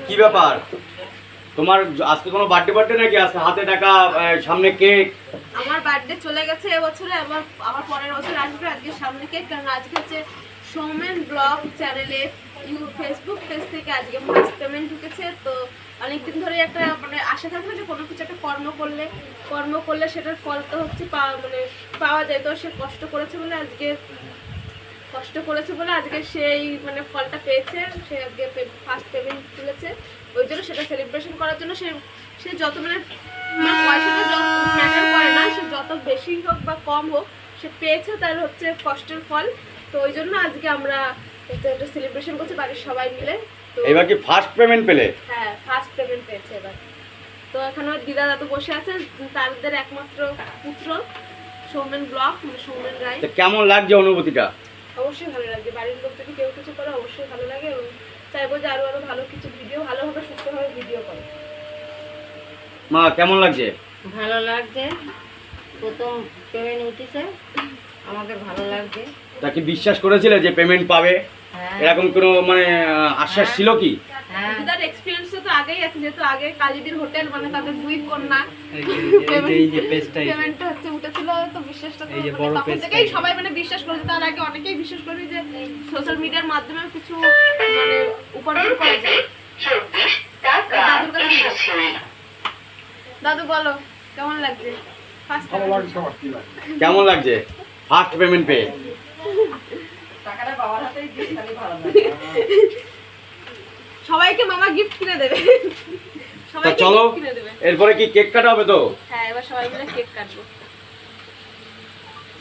কি ব্যাপার তোমার আজকে কোনো বার্থডে নাকি? আজকে হাতে টাকা, সামনে কেক। আমার বার্থডে চলে গেছে এবছরে, আবার পরের বছর আসবে। আজকে সামনে কেক, কারণ আজকে হচ্ছে সৌমেন ব্লগ চ্যানেলে ফেসবুক পেজ থেকে আজকে ফার্স্ট পেমেন্ট ঢুকেছে। তো অনেকদিন ধরে একটা মানে আশা থাকবে যে কোনো কিছু একটা কর্ম করলে সেটার ফল তো হচ্ছে পাওয়া যায়। তো সে কষ্ট করেছে বলে আজকে সেই মানে ফলটা পেয়েছে। সে আজকে ফার্স্ট পেমেন্ট তুলেছে, ওই জন্য সেটা সেলিব্রেশন করার জন্য সে যত মানে পয়সাটা যত ম্যাটার করে না, সে যত বেশি হোক বা কম হোক সে পেয়েছে, তার হচ্ছে কষ্টের ফল। তো ওই জন্য আজকে আমরা একটা সেলিব্রেশন করছি বাড়ির সবাই মিলে। তো এবার কি ফার্স্ট পেমেন্ট পেলে? হ্যাঁ, ফার্স্ট পেমেন্ট পেয়েছে এবার। তো এখানে দিদা দাদু বসে আছে, তাদের একমাত্র পুত্র সৌমেন ব্লগ, মানে সৌমেন রায়। তো কেমন লাগছে অনুভূতিটা? অবশ্যই ভালো লাগছে। বাড়ির লোক যদি কেউ কিছু করে অবশ্যই ভালো লাগে, এবং চাইবো যে আরো ভালো কিছু ভিডিও, ভালোভাবে সুস্থভাবে ভিডিও করে। মা কেমন লাগছে? ভালো লাগছে, প্রথম পেমেন্ট উঠেছে, আমাকে ভালো লাগছে। তা কি বিশ্বাস করেছিলে যে পেমেন্ট পাবে? হ্যাঁ এরকম কোনো মানে আশ্বাস ছিল কি? হ্যাঁ, দিদার এক্সপিরিয়েন্স তো আগেই আছে, যেহেতু আগে কালীদির হোটেল মানে তাদের দুই কন্যা পেমেন্টটা হচ্ছে উঠেছিল। তো বিশ্বাসটা তো মানে তখন থেকেই সবাই মানে বিশ্বাস করেছে। তার আগে অনেকেই বিশ্বাস করে যে সোশ্যাল মিডিয়ার মাধ্যমে কিছু মানে উপার্জন করা যায়। দাদুর কাছে যাও। দাদু বলো কেমন লাগছে? কেমন লাগছে ফার্স্ট পেমেন্ট পেয়ে? টাকাটা বাবার হাতেই দিয়ে তাহলে ভালো লাগে। সবাইকে মামা গিফট কিনে দেবে, তা সবাইকে চলো গিফট কিনে দেবে। এরপরে কি কেক কাটা হবে তো? হ্যাঁ, এবার সবাই মিলে কেক কাটবো।